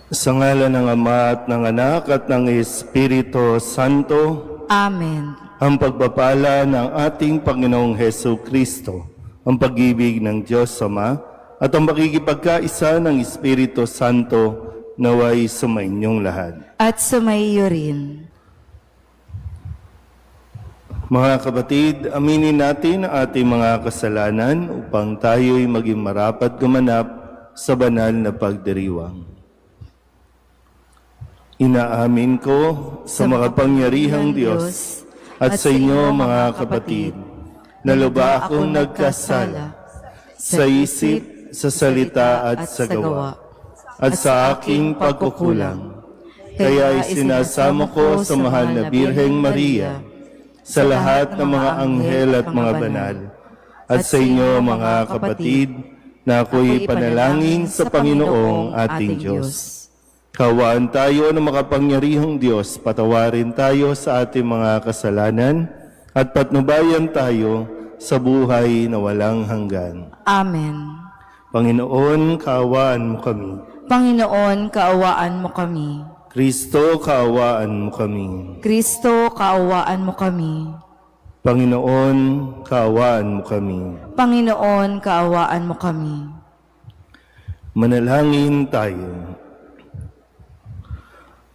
Sa ngalan ng Ama at ng Anak at ng Espiritu Santo, Amen. ang pagpapala ng ating Panginoong Hesu Kristo, ang pag-ibig ng Diyos Ama, at ang makikipagkaisa ng Espiritu Santo naway sumainyong lahat. At sumaiyo rin. Mga kapatid, aminin natin ang ating mga kasalanan upang tayo'y maging marapat gumanap sa banal na pagdiriwang. Inaamin ko sa makapangyarihang Diyos at sa inyo mga kapatid, na lubha akong nagkasala sa isip, sa salita at sa gawa, at sa aking pagkukulang. Kaya isinasamo ko sa mahal na Birheng Maria, sa lahat ng mga anghel at mga banal, at sa inyo mga kapatid, na ako'y panalangin sa Panginoong ating Diyos. Kawaan tayo ng makapangyarihang Diyos, patawarin tayo sa ating mga kasalanan, at patnubayan tayo sa buhay na walang hanggan. Amen. Panginoon, kaawaan mo kami. Panginoon, kaawaan mo kami. Kristo, kaawaan mo kami. Kristo, kaawaan mo kami. Panginoon, kaawaan mo kami. Panginoon, kaawaan mo kami. Manalangin tayo.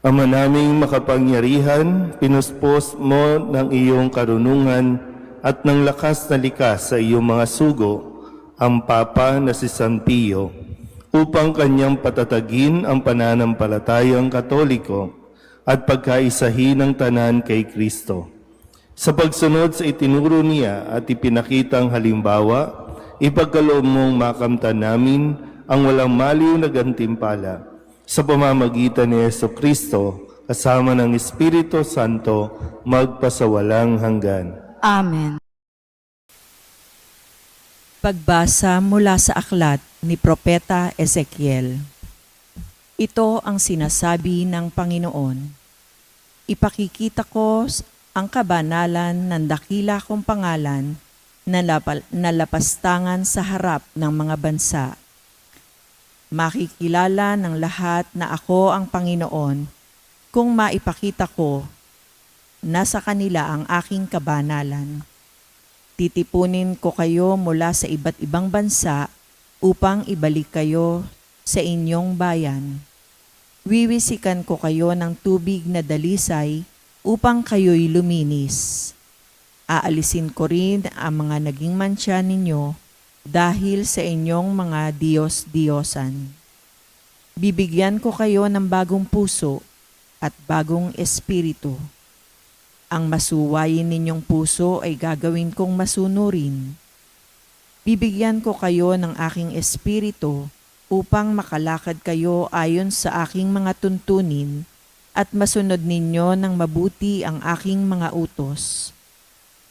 Ama naming makapangyarihan, pinuspos mo ng iyong karunungan at ng lakas na likas sa iyong mga sugo ang Papa na si San Pio, upang kanyang patatagin ang pananampalatayang Katoliko at pagkaisahin ng tanan kay Kristo. Sa pagsunod sa itinuro niya at ipinakitang halimbawa, ipagkaloob mong makamtan namin ang walang maliw na gantimpala sa pamamagitan ni Jesucristo, kasama ng Espiritu Santo, magpasawalang hanggan. Amen. Pagbasa mula sa aklat ni Propeta Ezekiel. Ito ang sinasabi ng Panginoon. Ipakikita ko ang kabanalan ng dakila kong pangalan na lapastangan sa harap ng mga bansa. Makikilala ng lahat na ako ang Panginoon kung maipakita ko na sa kanila ang aking kabanalan. Titipunin ko kayo mula sa iba't ibang bansa upang ibalik kayo sa inyong bayan. Wiwisikan ko kayo ng tubig na dalisay upang kayo'y luminis. Aalisin ko rin ang mga naging mantsa ninyo dahil sa inyong mga Diyos-Diyosan. Bibigyan ko kayo ng bagong puso at bagong espiritu. Ang masuwayin ninyong puso ay gagawin kong masunurin. Bibigyan ko kayo ng aking espiritu upang makalakad kayo ayon sa aking mga tuntunin at masunod ninyo ng mabuti ang aking mga utos.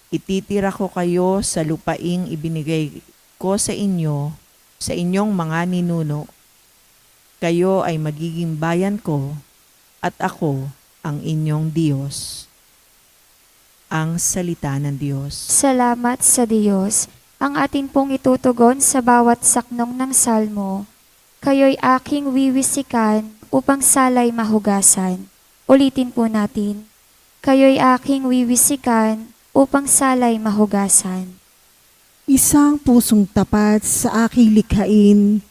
Ititira ko kayo sa lupaing ibinigay ko sa inyo, sa inyong mga ninuno. Kayo ay magiging bayan ko at ako ang inyong Diyos. Ang salita ng Diyos. Salamat sa Diyos. Ang atin pong itutugon sa bawat saknong ng salmo. Kayo'y aking wiwisikan upang salay mahugasan. Ulitin po natin. Kayo'y aking wiwisikan upang salay mahugasan. Isang pusong tapat sa aking likhain,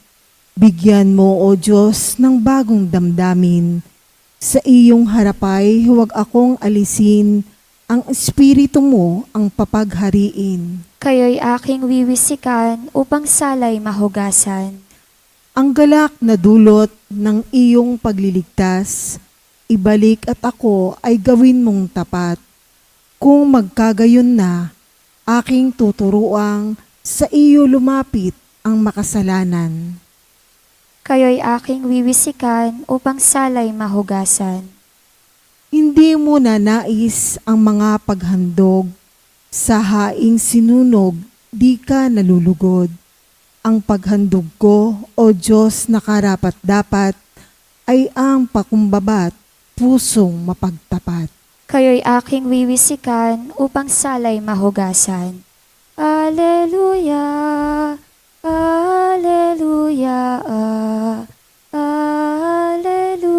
bigyan mo, O Diyos, ng bagong damdamin. Sa iyong harapay, huwag akong alisin, ang espiritu mo ang papaghariin. Kayo'y aking wiwisikan upang salay mahugasan. Ang galak na dulot ng iyong pagliligtas, ibalik at ako ay gawin mong tapat. Kung magkagayon na, aking tuturuang sa iyo lumapit ang makasalanan. Kayo'y aking wiwisikan upang salay mahugasan. Hindi mo na nais ang mga paghandog, sa haing sinunog di ka nalulugod. Ang paghandog ko, O Diyos na karapat-dapat, ay ang pakumbabat, pusong mapagtapat. Kayo'y aking wiwisikan upang salay mahugasan. Alleluia, Alleluia, Alleluia.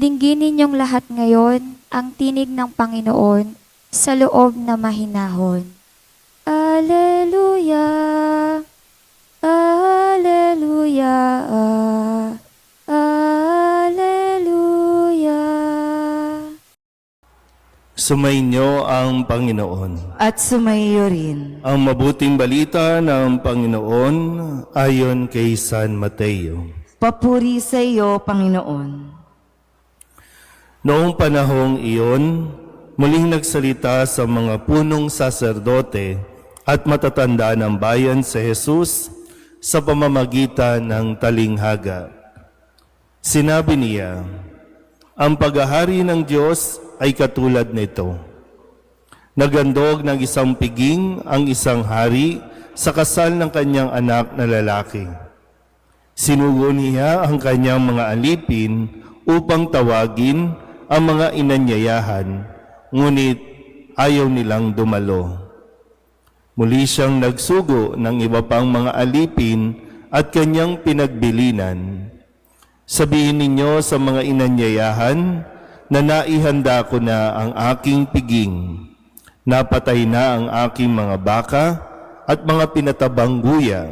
Dinggin ninyong lahat ngayon ang tinig ng Panginoon sa loob na mahinahon. Alleluia, Alleluia, Alleluia. Sumainyo ang Panginoon. At sumaiyo rin. Ang mabuting balita ng Panginoon ayon kay San Mateo. Papuri sa iyo, Panginoon. Noong panahong iyon, muling nagsalita sa mga punong saserdote at matatanda ng bayan si Jesus sa pamamagitan ng talinghaga. Sinabi niya, ang paghahari ng Diyos ay katulad nito. Nagandog ng isang piging ang isang hari sa kasal ng kanyang anak na lalaki. Sinugo niya ang kanyang mga alipin upang tawagin ang mga inanyayahan, ngunit ayaw nilang dumalo. Muli siyang nagsugo ng iba pang mga alipin at kanyang pinagbilinan. Sabihin ninyo sa mga inanyayahan na naihanda ko na ang aking piging, napatay na ang aking mga baka at mga pinatabang guya,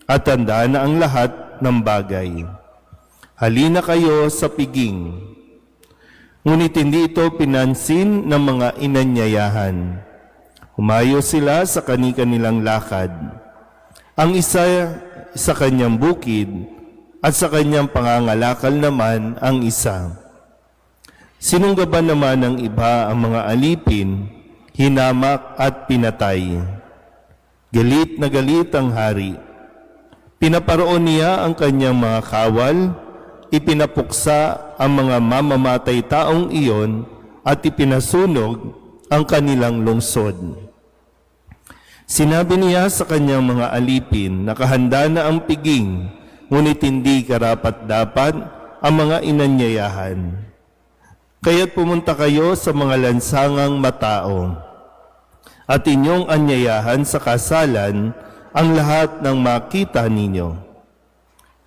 at handa na ang lahat ng bagay. Halina kayo sa piging. Ngunit hindi ito pinansin ng mga inanyayahan. Humayo sila sa kani-kanilang lakad. Ang isa sa kanyang bukid at sa kanyang pangangalakal naman ang isa. Sinunggaban naman ng iba ang mga alipin, hinamak at pinatay. Galit na galit ang hari. Pinaparoon niya ang kanyang mga kawal, ipinapuksa ang mga mamamatay taong iyon at ipinasunog ang kanilang lungsod. Sinabi niya sa kanyang mga alipin, nakahanda na ang piging, ngunit hindi karapat-dapat ang mga inanyayahan. Kaya't pumunta kayo sa mga lansangang matao at inyong anyayahan sa kasalan ang lahat ng makita ninyo.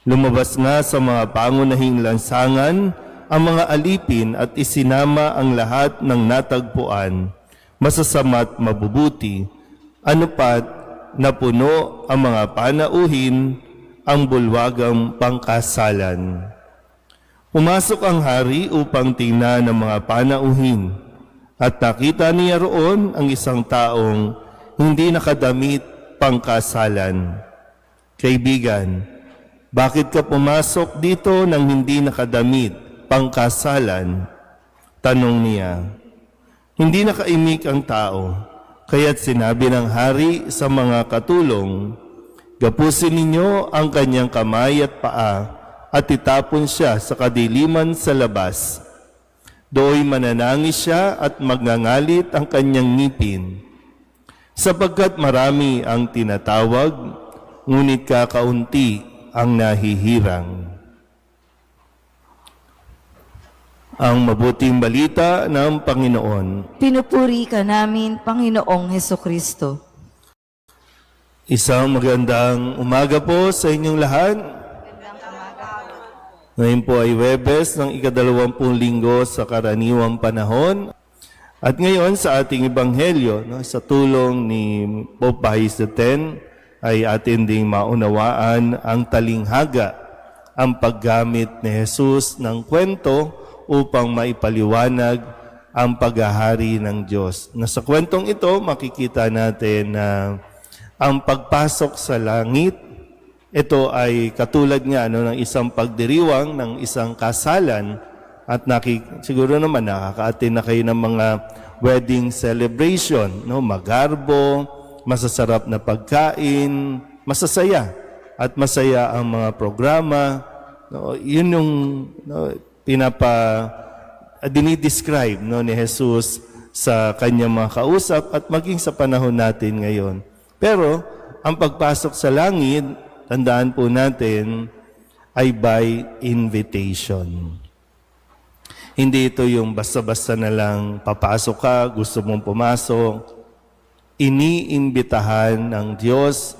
Lumabas nga sa mga pangunahing lansangan ang mga alipin at isinama ang lahat ng natagpuan, masasama't mabubuti, anupat napuno ang mga panauhin, ang bulwagang pangkasalan. Pumasok ang hari upang tingnan ang mga panauhin, at nakita niya roon ang isang taong hindi nakadamit pangkasalan. Kaibigan, bakit ka pumasok dito nang hindi nakadamit pangkasalan? Tanong niya. Hindi nakaimik ang tao, kaya't sinabi ng hari sa mga katulong, gapusin ninyo ang kanyang kamay at paa at itapon siya sa kadiliman sa labas. Dooy mananangis siya at magngangalit ang kanyang ngipin. Sapagkat marami ang tinatawag, ngunit kakaunti ang nahihirang. Ang mabuting balita ng Panginoon. Pinupuri ka namin, Panginoong Hesukristo. Isang magandang umaga po sa inyong lahat. Ngayon po ay Huwebes ng ika-20 linggo sa karaniwang panahon. At ngayon sa ating Ebanghelyo, sa tulong ni Pope Pius X, ay atin ding maunawaan ang talinghaga, ang paggamit ni Jesus ng kwento upang maipaliwanag ang paghahari ng Diyos. Sa kwentong ito, makikita natin na ang pagpasok sa langit, ito ay katulad nga ng isang pagdiriwang ng isang kasalan, at siguro naman nakaka-attend na kayo ng mga wedding celebration, magarbo, masasarap na pagkain, masasaya at masaya ang mga programa. Yun yung dinidescribe ni Jesus sa kanyang mga kausap at maging sa panahon natin ngayon. Pero ang pagpasok sa langit, tandaan po natin, ay by invitation. Hindi ito yung basta-basta na lang papasok ka, gusto mong pumasok. Iniimbitahan ng Diyos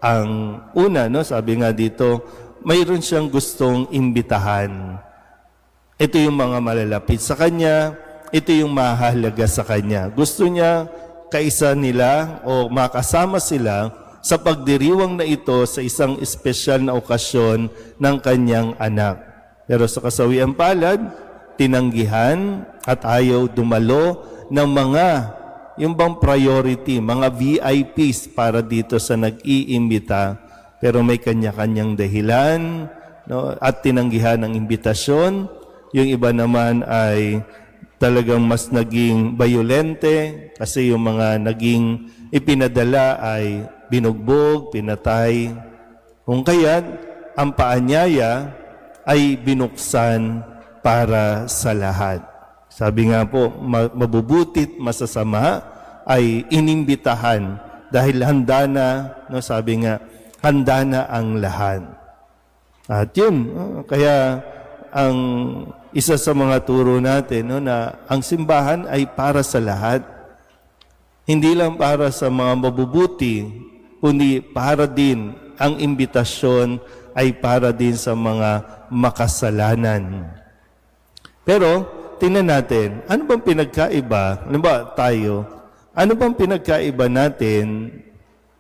ang una, sabi nga dito, mayroon siyang gustong imbitahan. ito yung mga malalapit sa Kanya, ito yung mahalaga sa Kanya. Gusto niya kaisa nila o makasama sila sa pagdiriwang na ito sa isang espesyal na okasyon ng Kanyang anak. Pero sa kasawiang palad, tinanggihan at ayaw dumalo ng mga yung bang priority, mga VIPs para dito sa nag-iimbita. Pero may kanya-kanyang dahilan, no? At tinanggihan ang imbitasyon. Yung iba naman ay talagang mas naging bayolente kasi yung mga naging ipinadala ay binugbog, pinatay. Kung kaya't ang paanyaya ay binuksan para sa lahat. Sabi nga po, mabubutit, masasama ay inimbitahan dahil handa na, no, sabi nga, handa na ang lahat. At yun, kaya ang isa sa mga turo natin, no, na ang simbahan ay para sa lahat. Hindi lang para sa mga mabubuti, kundi para din ang imbitasyon ay para din sa mga makasalanan. Pero, tingnan natin, ano bang pinagkaiba? Ano ba tayo? Ano bang pinagkaiba natin,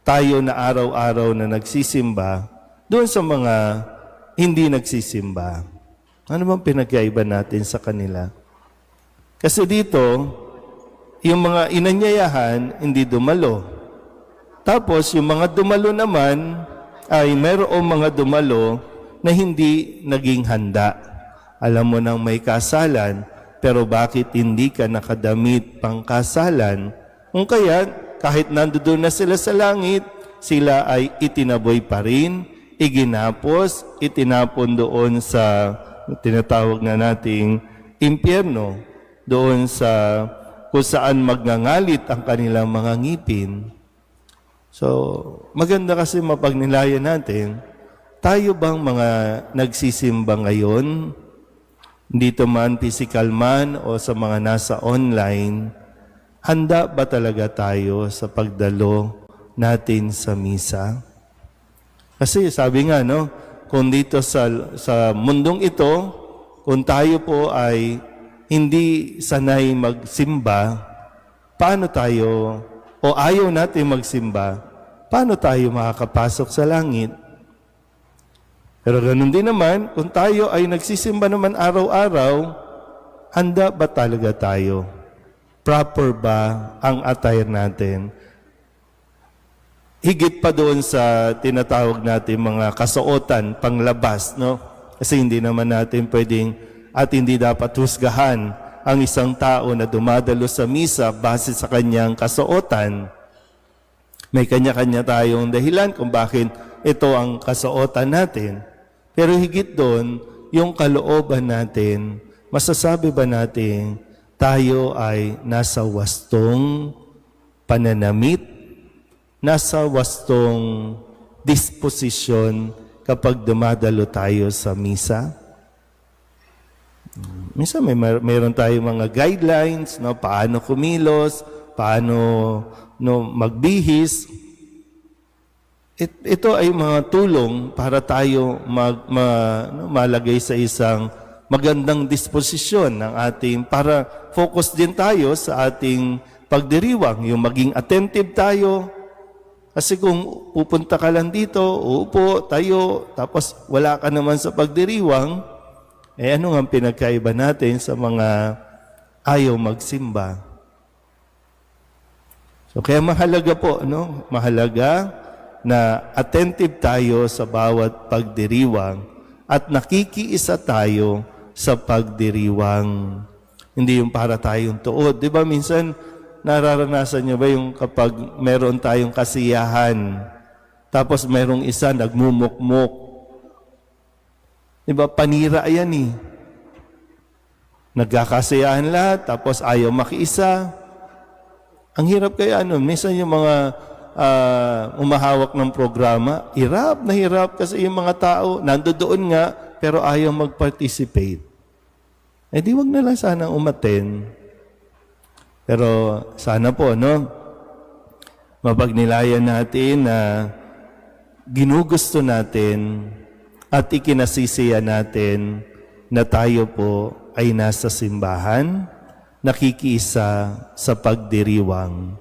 tayo na araw-araw na nagsisimba, doon sa mga hindi nagsisimba? Ano bang pinagkaiba natin sa kanila? Kasi dito, yung mga inanyayahan, hindi dumalo. Tapos, yung mga dumalo naman, ay mayroong mga dumalo na hindi naging handa. Alam mo nang may kasalan, pero bakit hindi ka nakadamit pang kasalan? Kung kaya, kahit nandoon na sila sa langit, sila ay itinaboy pa rin, iginapos, itinapon doon sa tinatawag na nating impyerno, doon sa kung saan magngangalit ang kanilang mga ngipin. So, maganda kasi mapagnilayan natin, tayo bang mga nagsisimba ngayon, dito man, physical man, o sa mga nasa online, handa ba talaga tayo sa pagdalo natin sa misa? Kasi sabi nga, no, kung dito sa mundong ito, kung tayo po ay hindi sanay magsimba, paano tayo, o ayaw natin magsimba, paano tayo makakapasok sa langit? Pero ganun din naman, kung tayo ay nagsisimba naman araw-araw, handa ba talaga tayo? Proper ba ang attire natin? Higit pa doon sa tinatawag natin mga kasuotan, panglabas, no? Kasi hindi naman natin pwedeng at hindi dapat husgahan ang isang tao na dumadalo sa misa base sa kanyang kasuotan. May kanya-kanya tayong dahilan kung bakit ito ang kasuotan natin. Pero higit doon, yung kalooban natin, masasabi ba natin tayo ay nasa wastong pananamit, nasa wastong disposisyon kapag dumadalo tayo sa misa? Minsan mayroon tayong mga guidelines, no, paano kumilos, paano magbihis. Ito ay mga tulong para tayo malagay sa isang magandang disposisyon ng ating, para focus din tayo sa ating pagdiriwang, yung maging attentive tayo. Kasi kung pupunta ka lang dito, uupo, tayo, tapos wala ka naman sa pagdiriwang, ano nga pinagkaiba natin sa mga ayaw magsimba? So kaya mahalaga po, no? Mahalaga na attentive tayo sa bawat pagdiriwang at nakikiisa tayo sa pagdiriwang. Hindi yung para tayong tuod. Di ba minsan nararanasan nyo ba yung kapag meron tayong kasiyahan, tapos merong isa nagmumukmuk? Di ba panira yan eh. Nagkakasiyahan lahat, tapos ayaw makiisa. Ang hirap kaya minsan yung mga umahawak ng programa, hirap kasi yung mga tao nandoon nga pero ayaw mag-participate. Di wag na lang sana umattend. Pero sana po, no, mapagnilayan natin na ginugusto natin at ikinasisiya natin na tayo po ay nasa simbahan, nakikiisa sa pagdiriwang.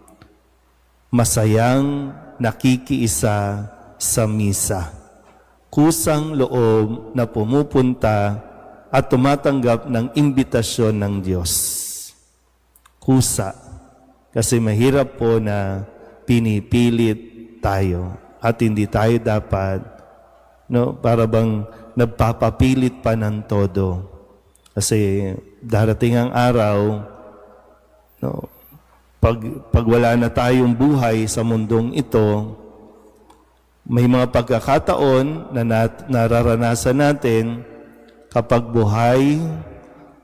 Masayang nakikiisa sa misa. Kusang loob na pumupunta at tumatanggap ng imbitasyon ng Diyos. Kusa. Kasi mahirap po na pinipilit tayo at hindi tayo dapat para bang nagpapapilit pa ng todo. Kasi darating ang araw, pag wala na tayong buhay sa mundong ito, may mga pagkakataon na nararanasan natin kapag buhay,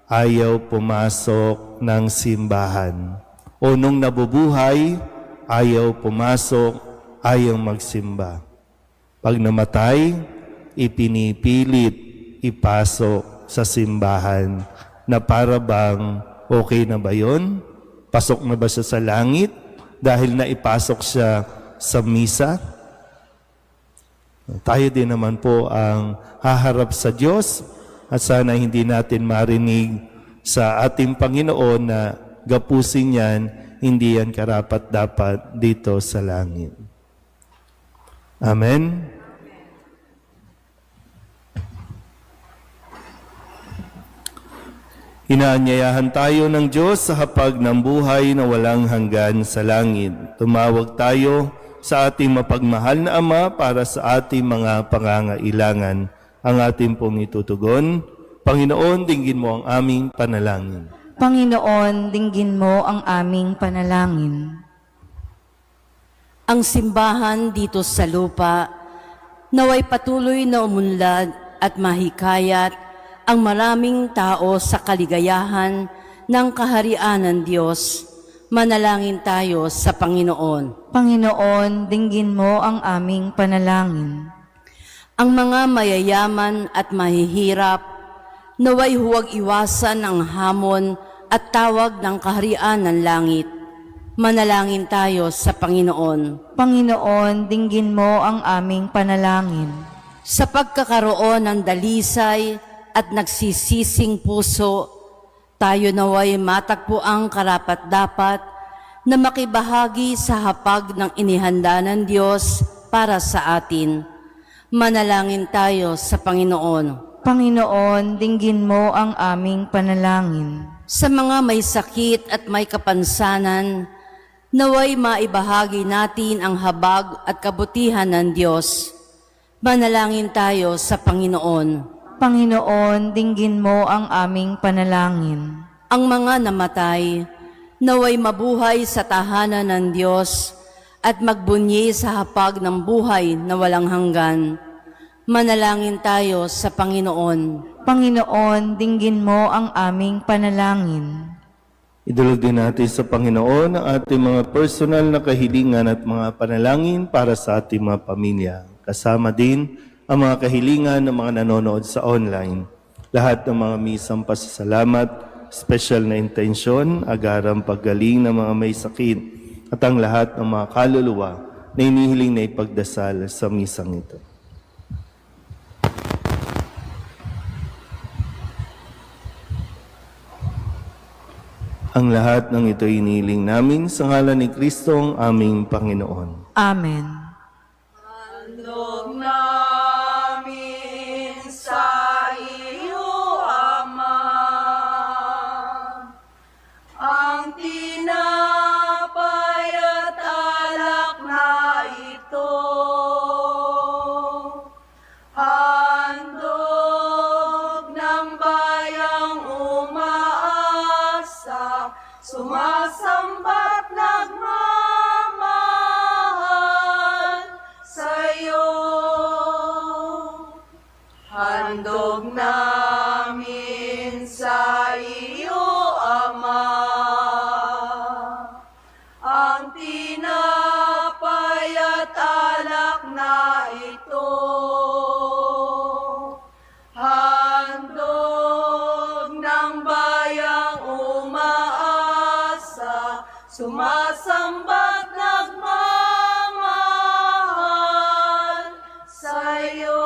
ayaw pumasok ng simbahan. O nung nabubuhay, ayaw pumasok, ayaw magsimba. Pag namatay, ipinipilit ipasok sa simbahan na para bang okay na ba yun? Pasok na ba siya sa langit dahil naipasok siya sa misa? Tayo din naman po ang haharap sa Diyos at sana hindi natin marinig sa ating Panginoon na gapusin yan, hindi yan karapat-dapat dito sa langit. Amen? Inaanyayahan tayo ng Diyos sa hapag ng buhay na walang hanggan sa langit. Tumawag tayo sa ating mapagmahal na Ama para sa ating mga pangangailangan. Ang ating pong itutugon, Panginoon, dinggin mo ang aming panalangin. Panginoon, dinggin mo ang aming panalangin. Ang simbahan dito sa lupa, naway patuloy na umunlad at mahikayat ang maraming tao sa kaligayahan ng kaharian ng Diyos. Manalangin tayo sa Panginoon. Panginoon, dinggin mo ang aming panalangin. Ang mga mayayaman at mahihirap, naway huwag iwasan ang hamon at tawag ng kaharian ng langit. Manalangin tayo sa Panginoon. Panginoon, dinggin mo ang aming panalangin. Sa pagkakaroon ng dalisay at nagsisising puso, tayo naway matagpo ang karapat-dapat na makibahagi sa hapag ng inihanda ng Diyos para sa atin. Manalangin tayo sa Panginoon. Panginoon, dinggin mo ang aming panalangin. Sa mga may sakit at may kapansanan, naway maibahagi natin ang habag at kabutihan ng Diyos. Manalangin tayo sa Panginoon. Panginoon, dinggin mo ang aming panalangin. Ang mga namatay, naway mabuhay sa tahanan ng Diyos at magbunyi sa hapag ng buhay na walang hanggan. Manalangin tayo sa Panginoon. Panginoon, dinggin mo ang aming panalangin. Idulog din natin sa Panginoon ang ating mga personal na kahilingan at mga panalangin para sa ating mga pamilya. Kasama din ang mga kahilingan ng mga nanonood sa online. Lahat ng mga misang pasasalamat, special na intensyon, agarang paggaling ng mga may sakit, at ang lahat ng mga kaluluwa na inihiling na ipagdasal sa misang ito. Ang lahat ng ito inihiling namin sa ngalan ni Kristong aming Panginoon. Amen. Sumasamba't nagmamahal sa'yo. Handog namin sa iyo, Ama, ang tinapay at alak na ito. Handog ng bayang sumasamba't nagmamahal sa'yo.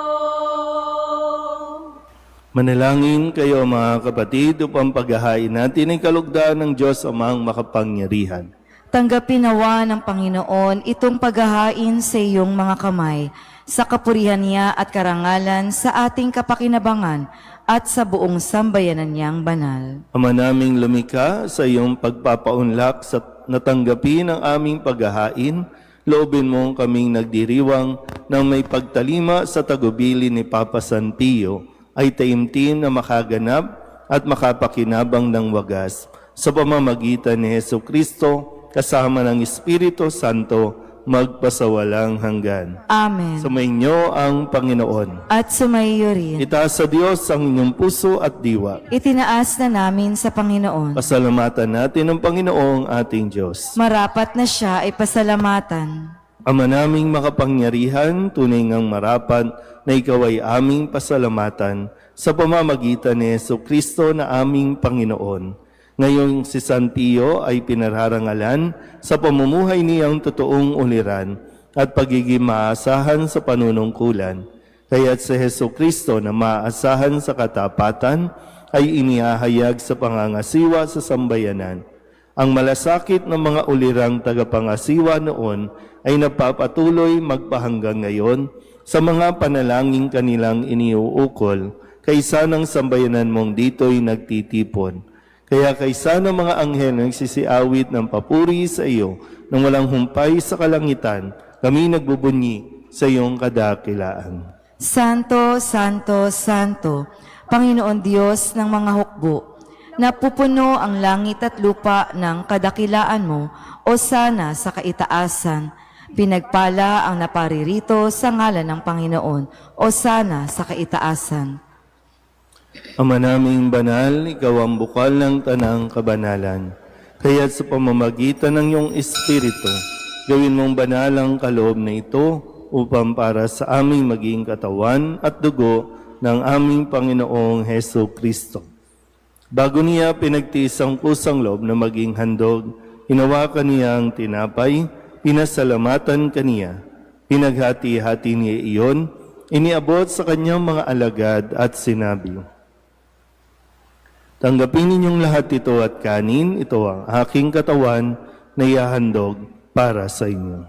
Manalangin kayo mga kapatid upang paghahain natin ay kalugdan ng Diyos Amang makapangyarihan. Tanggapin nawa ng Panginoon itong paghahain sa iyong mga kamay, sa kapurihan niya at karangalan sa ating kapakinabangan at sa buong sambayanan niyang banal. Ama naming lumikha, sa iyong pagpapaunlak sa natanggapin ang aming paghahain, loobin mong kaming nagdiriwang ng may pagtalima sa tagubili ni Papa San Pio ay taimtim na makaganap at makapakinabang ng wagas sa pamamagitan ni Jesucristo kasama ng Espiritu Santo magpasawalang hanggan. Amen. Sumainyo ang Panginoon. At sumaiyo rin. Itaas sa Diyos ang inyong puso at diwa. Itinaas na namin sa Panginoon. Pasalamatan natin ang Panginoong ating Diyos. Marapat na siya ay pasalamatan. Ama naming makapangyarihan, tunay ngang marapat na ikaw ay aming pasalamatan sa pamamagitan ni Jesucristo na aming Panginoon. Ngayong si San Pio ay pinararangalan sa pamumuhay niyang totoong uliran at pagiging maasahan sa panunungkulan. Kaya't si Jesucristo na maasahan sa katapatan ay inihahayag sa pangangasiwa sa sambayanan. Ang malasakit ng mga ulirang tagapangasiwa noon ay napapatuloy magpahanggang ngayon sa mga panalangin kanilang iniuukol kaysa ng sambayanan mong dito'y nagtitipon. Kaya kaysa ng mga anghel na nagsisiawit ng papuri sa iyo nang walang humpay sa kalangitan, kami nagbubunyi sa iyong kadakilaan. Santo, Santo, Santo, Panginoon Diyos ng mga hukbo, napupuno ang langit at lupa ng kadakilaan mo, o sana sa kaitaasan. Pinagpala ang naparirito sa ngalan ng Panginoon, o sana sa kaitaasan. Ama naming banal, ikaw ang bukal ng tanang kabanalan. Kaya't sa pamamagitan ng iyong Espiritu, gawin mong banal ang kaloob na ito upang para sa aming maging katawan at dugo ng aming Panginoong Heso Kristo. Bago niya pinagtiis ang kusang loob na maging handog, hinawakan niya ang tinapay, pinasalamatan kaniya, pinaghati-hati niya iyon, iniabot sa kanyang mga alagad at sinabi, tanggapin ninyong lahat ito at kanin, ito ang aking katawan na ihahandog para sa inyo.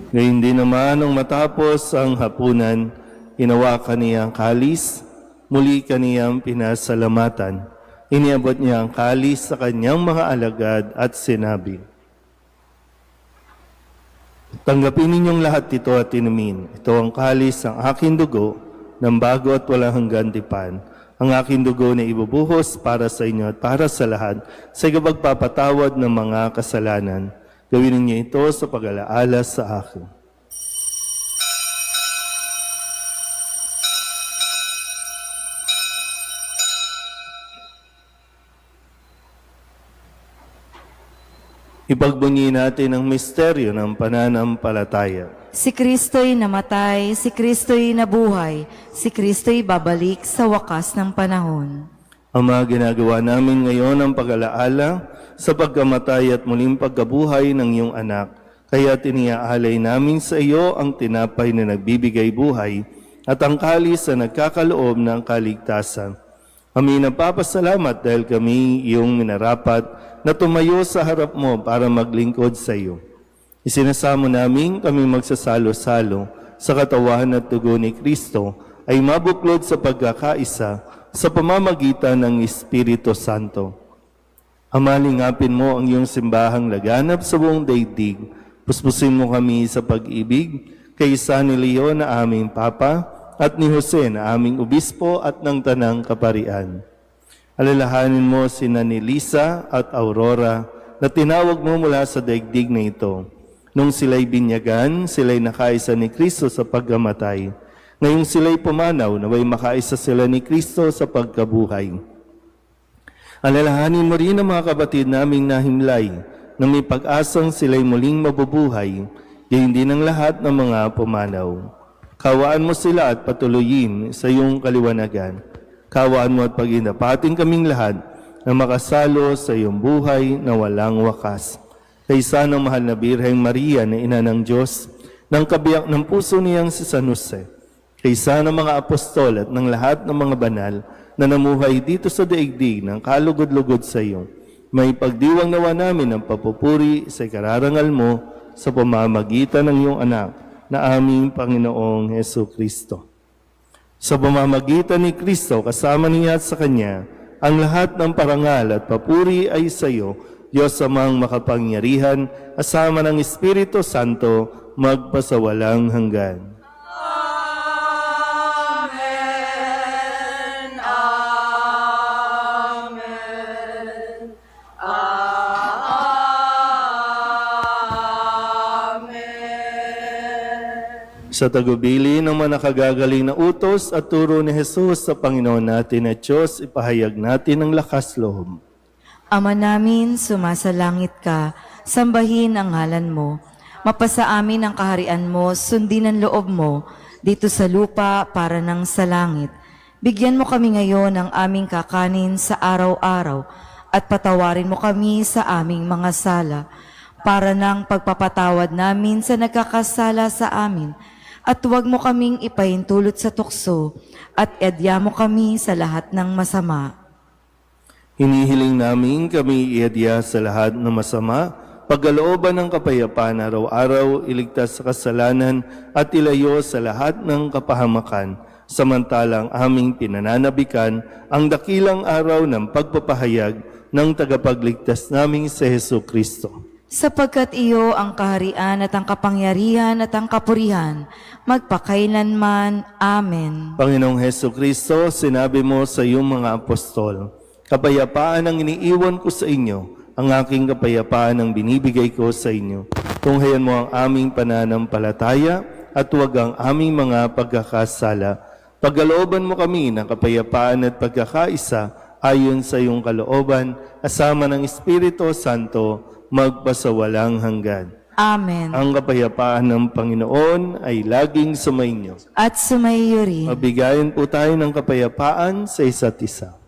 Ngayon din naman nung matapos ang hapunan, hinawakan niya ang kalis, muli kaniyang pinasalamatan. Iniabot niya ang kalis sa kanyang mga alagad at sinabi, tanggapin ninyong lahat ito at inumin. Ito ang kalis ng aking dugo ng bago at walang hanggan tipan. Ang aking dugo na ibubuhos para sa inyo at para sa lahat sa ikapagpapatawad ng mga kasalanan. Gawin ninyo ito sa pag-alaala sa akin. Ipagbunyi natin ang misteryo ng pananampalataya. Si Kristo'y namatay, si Kristo'y nabuhay, si Kristo'y babalik sa wakas ng panahon. Ama, ginagawa namin ngayon ang pag-alaala sa pagkamatay at muling pagkabuhay ng iyong anak. Kaya tiniaalay namin sa iyo ang tinapay na nagbibigay buhay at ang kalis na nagkakaloob ng kaligtasan. Kami nagpapasalamat dahil kami iyong minarapat na tumayo sa harap mo para maglingkod sa iyo. Isinasamo namin kami magsasalo-salo sa katawan at dugo ni Kristo ay mabuklod sa pagkakaisa sa pamamagitan ng Espiritu Santo. Ama, lingapin mo ang iyong simbahang laganap sa buong daigdig. Puspusin mo kami sa pag-ibig kay San Leo na aming Papa at ni Jose na aming Obispo at ng Tanang Kaparian. Alalahanin mo sina ni Lisa at Aurora na tinawag mo mula sa daigdig na ito. Nung sila'y binyagan, sila'y nakaisa ni Kristo sa pagkamatay. Ngayong sila'y pumanaw, naway makaisa sila ni Kristo sa pagkabuhay. Alalahanin mo rin ang mga kapatid naming nahimlay na may pag-asang sila'y muling mabubuhay, gayon din ang lahat ng mga pumanaw. Kawaan mo sila at patuloyin sa iyong kaliwanagan. Kawaan mo at pag-inapatin kaming lahat na makasalo sa iyong buhay na walang wakas. Kaysa ng mahal na Birheng Maria na Ina ng Diyos, ng kabiyak ng puso niyang si San Jose, kaysa ng mga apostol at ng lahat ng mga banal na namuhay dito sa daigdig ng kalugod-lugod sa iyo, may pagdiwang nawa namin ang papupuri sa ikararangal mo sa pamamagitan ng iyong anak na aming Panginoong Heso Kristo. Sa pamamagitan ni Kristo, kasama niya at sa Kanya, ang lahat ng parangal at papuri ay sa iyo, Diyos amang makapangyarihan, kasama ng Espiritu Santo, magpasawalang hanggan. Amen. Amen. Amen. Sa tagubili ng mga nakagagaling na utos at turo ni Jesus sa Panginoon natin at Diyos, ipahayag natin ang lakas loob. Ama namin, sumasalangit ka, sambahin ang ngalan mo. Mapasa amin ang kaharian mo, sundin ang loob mo, dito sa lupa para nang sa langit. Bigyan mo kami ngayon ng aming kakanin sa araw-araw, at patawarin mo kami sa aming mga sala, para nang pagpapatawad namin sa nagkakasala sa amin. At huwag mo kaming ipahintulot sa tukso, at edya mo kami sa lahat ng masama. Hinihiling namin kami iadya sa lahat ng masama, pagkalooban ng kapayapaan araw-araw, iligtas sa kasalanan at ilayo sa lahat ng kapahamakan, samantalang aming pinananabikan ang dakilang araw ng pagpapahayag ng tagapagligtas naming si Heso Kristo. Sapagkat iyo ang kaharian at ang kapangyarihan at ang kapurihan, magpakailanman. Amen. Panginoong Heso Kristo, sinabi mo sa iyong mga apostol, kapayapaan ang iniiwan ko sa inyo, ang aking kapayapaan ang binibigay ko sa inyo. Tunghayan mo ang aming pananampalataya at huwag ang aming mga pagkakasala. Pagkalooban mo kami ng kapayapaan at pagkakaisa ayon sa iyong kalooban, kasama ng Espiritu Santo, magpasawalang hanggan. Amen. Ang kapayapaan ng Panginoon ay laging sumainyo. At sumaiyo rin. Mabigayan po tayo ng kapayapaan sa isa't isa.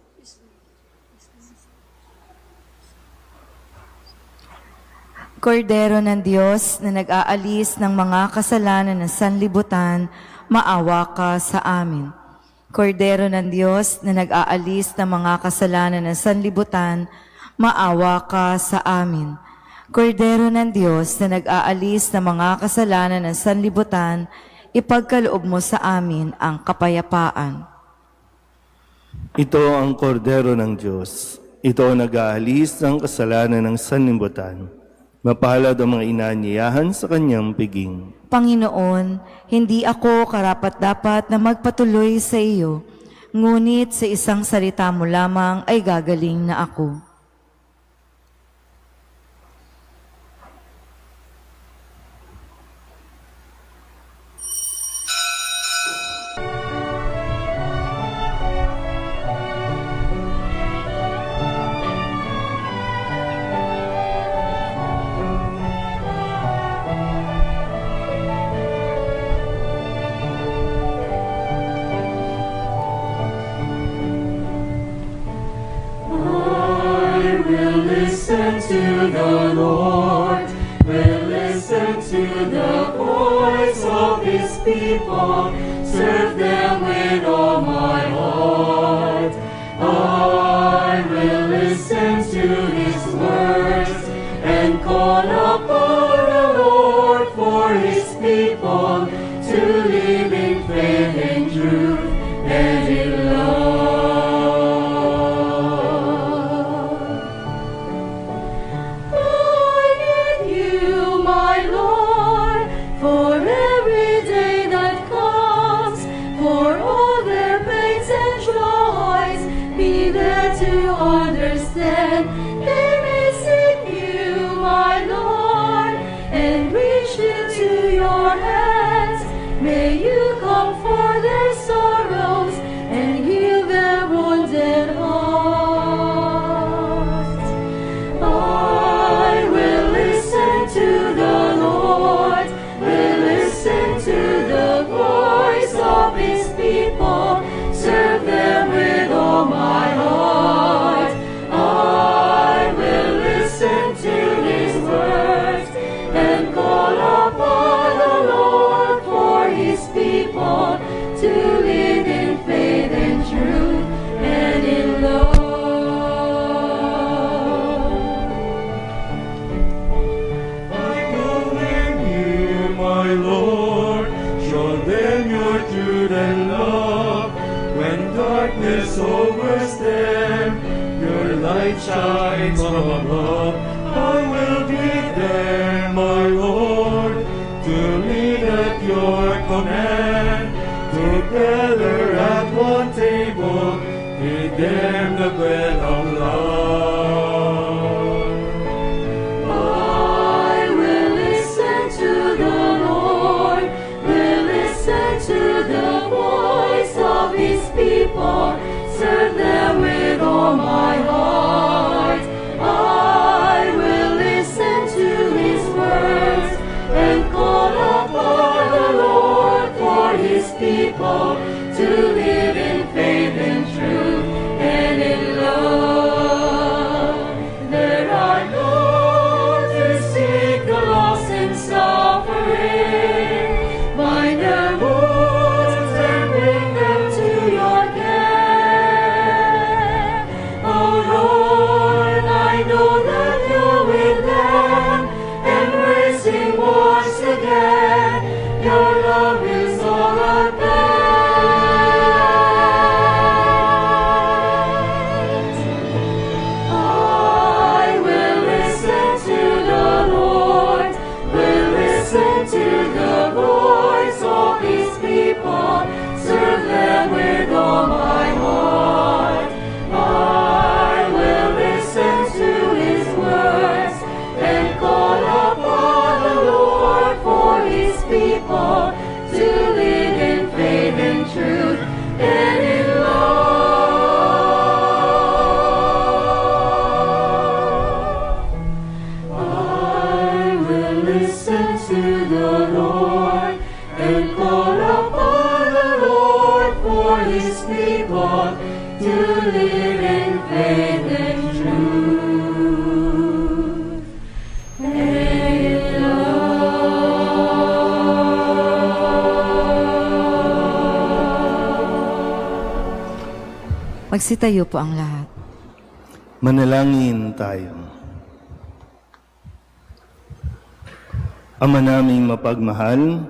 Kordero ng Diyos na nag-aalis ng mga kasalanan ng sanlibutan, maawa ka sa amin. Kordero ng Diyos na nag-aalis ng mga kasalanan ng sanlibutan, maawa ka sa amin. Kordero ng Diyos na nag-aalis ng mga kasalanan ng sanlibutan, ipagkaloob mo sa amin ang kapayapaan. Ito ang kordero ng Diyos. Ito ang nag-aalis ng kasalanan ng sanlibutan. Mapalad ang mga inaanyayahan sa kanyang piging. Panginoon, hindi ako karapat-dapat na magpatuloy sa iyo, ngunit sa isang salita mo lamang ay gagaling na ako. To the Lord, will listen to the voice of His people, serve them with all my heart. I will listen to His words and call upon the Lord for His people to live in faith and truth and in love. To understand, they may seek you, my Lord, and reach into your hands. May you comfort their sorrows and heal their wounded hearts. I will listen to the Lord, will listen to the voice of His people, serve them with all my heart. shines from above. I will be there, my Lord, to lead at your command. Together at one table, eat them the bread of love. I will listen to the Lord, will listen to the voice of his people, serve them with all my heart. I will listen to his words and call upon the Lord for his people to live in faith and truth and in love. There are those who seek the lost and suffering, bind their wounds and bring them to your care. Oh Lord, I know that you're with them, embracing once again. Your love is all I've got. I will listen to the Lord, will listen to the voice of his people, serve them with all my heart. I will listen to his words and call upon the Lord for his people to live in faith and truth and in love. I will listen to the Lord and call upon the Lord for his people to live in faith and truth and in love. Magsitayo po ang lahat. Manalangin tayo. Ama naming mapagmahal,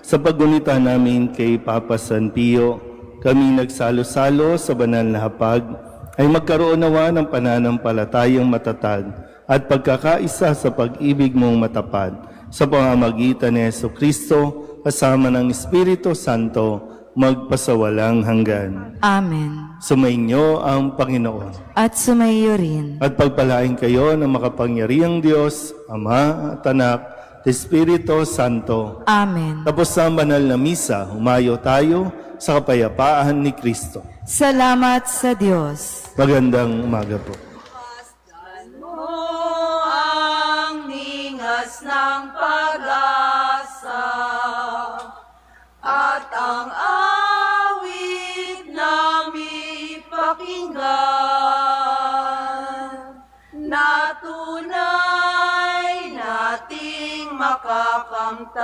sa paggunita namin kay Papa San Pio, kami nagsalo-salo sa banal na hapag, ay magkaroon nawa ng pananampalatayang matatag at pagkakaisa sa pag-ibig mong matapat sa pamamagitan ni Jesucristo kasama ng Espiritu Santo magpasawalang hanggan. Amen. Sumainyo ang Panginoon. At sumaiyo rin. At pagpalain kayo ng makapangyarihang Diyos, Ama at Anak, at Espiritu Santo. Amen. Tapos sa banal na misa, humayo tayo sa kapayapaan ni Kristo. Salamat sa Diyos. Magandang umaga po. Ang ningas ng pag-asa at ang awit namin pakinggan na tunay nating makakamtan.